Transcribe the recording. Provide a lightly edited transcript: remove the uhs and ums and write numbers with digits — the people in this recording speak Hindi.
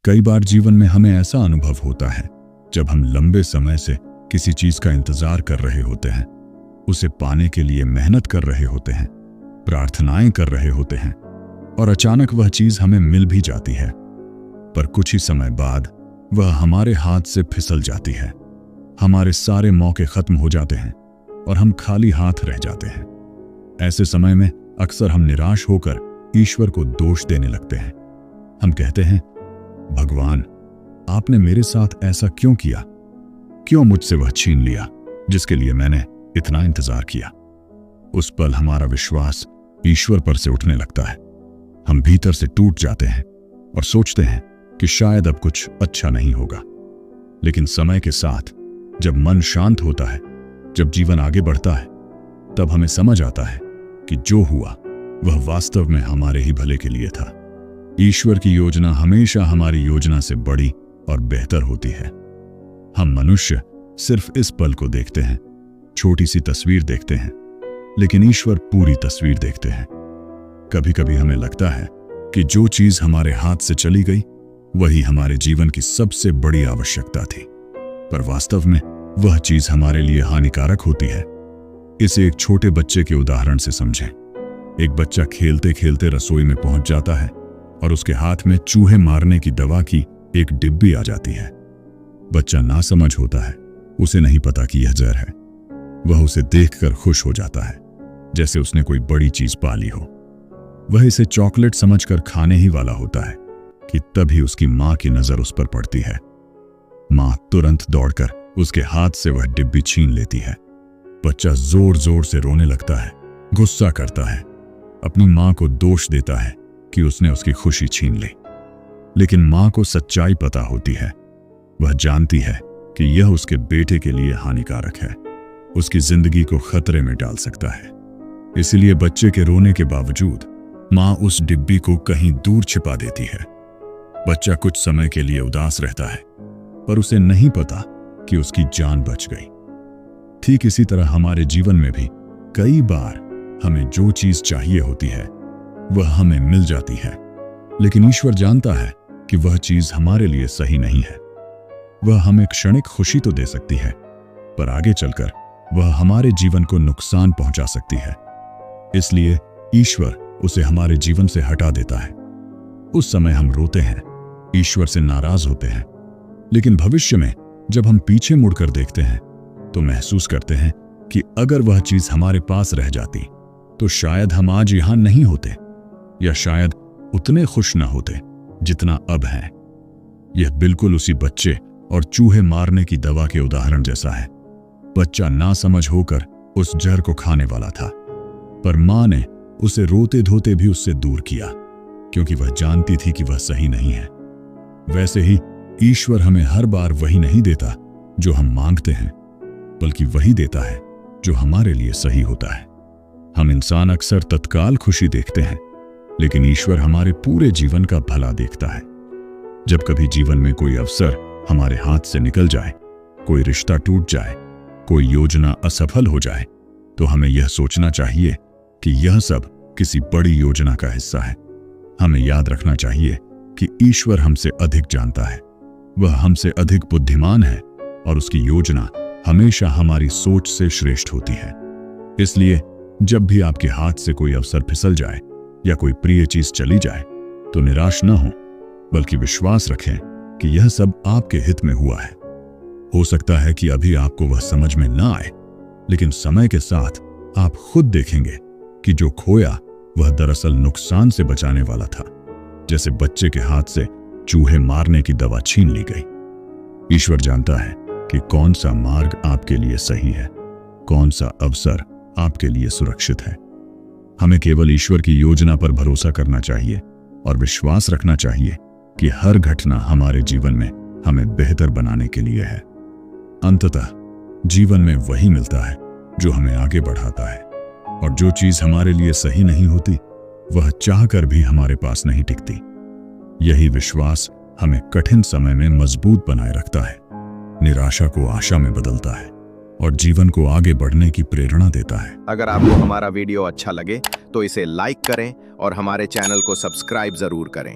कई बार जीवन में हमें ऐसा अनुभव होता है जब हम लंबे समय से किसी चीज का इंतजार कर रहे होते हैं, उसे पाने के लिए मेहनत कर रहे होते हैं, प्रार्थनाएं कर रहे होते हैं और अचानक वह चीज हमें मिल भी जाती है, पर कुछ ही समय बाद वह हमारे हाथ से फिसल जाती है। हमारे सारे मौके खत्म हो जाते हैं और हम खाली हाथ रह जाते हैं। ऐसे समय में अक्सर हम निराश होकर ईश्वर को दोष देने लगते हैं। हम कहते हैं, भगवान, आपने मेरे साथ ऐसा क्यों किया? क्यों मुझसे वह छीन लिया जिसके लिए मैंने इतना इंतजार किया? उस पल हमारा विश्वास ईश्वर पर से उठने लगता है। हम भीतर से टूट जाते हैं और सोचते हैं कि शायद अब कुछ अच्छा नहीं होगा। लेकिन समय के साथ जब मन शांत होता है, जब जीवन आगे बढ़ता है, तब हमें समझ आता है कि जो हुआ वह वास्तव में हमारे ही भले के लिए था। ईश्वर की योजना हमेशा हमारी योजना से बड़ी और बेहतर होती है। हम मनुष्य सिर्फ इस पल को देखते हैं, छोटी सी तस्वीर देखते हैं, लेकिन ईश्वर पूरी तस्वीर देखते हैं। कभी कभी हमें लगता है कि जो चीज हमारे हाथ से चली गई वही हमारे जीवन की सबसे बड़ी आवश्यकता थी, पर वास्तव में वह चीज हमारे लिए हानिकारक होती है। इसे एक छोटे बच्चे के उदाहरण से समझें। एक बच्चा खेलते खेलते रसोई में पहुंच जाता है और उसके हाथ में चूहे मारने की दवा की एक डिब्बी आ जाती है। बच्चा नासमझ होता है, उसे नहीं पता कि यह जहर है। वह उसे देखकर खुश हो जाता है, जैसे उसने कोई बड़ी चीज पा ली हो। वह इसे चॉकलेट समझकर खाने ही वाला होता है कि तभी उसकी मां की नजर उस पर पड़ती है। मां तुरंत दौड़कर उसके हाथ से वह डिब्बी छीन लेती है। बच्चा जोर जोर से रोने लगता है, गुस्सा करता है, अपनी मां को दोष देता है कि उसने उसकी खुशी छीन ली। लेकिन मां को सच्चाई पता होती है। वह जानती है कि यह उसके बेटे के लिए हानिकारक है, उसकी जिंदगी को खतरे में डाल सकता है। इसलिए बच्चे के रोने के बावजूद मां उस डिब्बी को कहीं दूर छिपा देती है। बच्चा कुछ समय के लिए उदास रहता है, पर उसे नहीं पता कि उसकी जान बच गई। ठीक इसी तरह हमारे जीवन में भी कई बार हमें जो चीज चाहिए होती है वह हमें मिल जाती है, लेकिन ईश्वर जानता है कि वह चीज हमारे लिए सही नहीं है। वह हमें क्षणिक खुशी तो दे सकती है, पर आगे चलकर वह हमारे जीवन को नुकसान पहुंचा सकती है। इसलिए ईश्वर उसे हमारे जीवन से हटा देता है। उस समय हम रोते हैं, ईश्वर से नाराज होते हैं, लेकिन भविष्य में जब हम पीछे मुड़कर देखते हैं तो महसूस करते हैं कि अगर वह चीज हमारे पास रह जाती तो शायद हम आज यहां नहीं होते, या शायद उतने खुश न होते जितना अब हैं। यह बिल्कुल उसी बच्चे और चूहे मारने की दवा के उदाहरण जैसा है। बच्चा नासमझ होकर उस जहर को खाने वाला था, पर मां ने उसे रोते धोते भी उससे दूर किया, क्योंकि वह जानती थी कि वह सही नहीं है। वैसे ही ईश्वर हमें हर बार वही नहीं देता जो हम मांगते हैं, बल्कि वही देता है जो हमारे लिए सही होता है। हम इंसान अक्सर तत्काल खुशी देखते हैं, लेकिन ईश्वर हमारे पूरे जीवन का भला देखता है। जब कभी जीवन में कोई अवसर हमारे हाथ से निकल जाए, कोई रिश्ता टूट जाए, कोई योजना असफल हो जाए, तो हमें यह सोचना चाहिए कि यह सब किसी बड़ी योजना का हिस्सा है। हमें याद रखना चाहिए कि ईश्वर हमसे अधिक जानता है, वह हमसे अधिक बुद्धिमान है और उसकी योजना हमेशा हमारी सोच से श्रेष्ठ होती है। इसलिए जब भी आपके हाथ से कोई अवसर फिसल जाए या कोई प्रिय चीज चली जाए, तो निराश न हो, बल्कि विश्वास रखें कि यह सब आपके हित में हुआ है। हो सकता है कि अभी आपको वह समझ में ना आए, लेकिन समय के साथ आप खुद देखेंगे कि जो खोया वह दरअसल नुकसान से बचाने वाला था, जैसे बच्चे के हाथ से चूहे मारने की दवा छीन ली गई। ईश्वर जानता है कि कौन सा मार्ग आपके लिए सही है, कौन सा अवसर आपके लिए सुरक्षित है। हमें केवल ईश्वर की योजना पर भरोसा करना चाहिए और विश्वास रखना चाहिए कि हर घटना हमारे जीवन में हमें बेहतर बनाने के लिए है। अंततः जीवन में वही मिलता है जो हमें आगे बढ़ाता है, और जो चीज हमारे लिए सही नहीं होती वह चाहकर भी हमारे पास नहीं टिकती। यही विश्वास हमें कठिन समय में मजबूत बनाए रखता है, निराशा को आशा में बदलता है और जीवन को आगे बढ़ने की प्रेरणा देता है। अगर आपको हमारा वीडियो अच्छा लगे तो इसे लाइक करें और हमारे चैनल को सब्सक्राइब जरूर करें।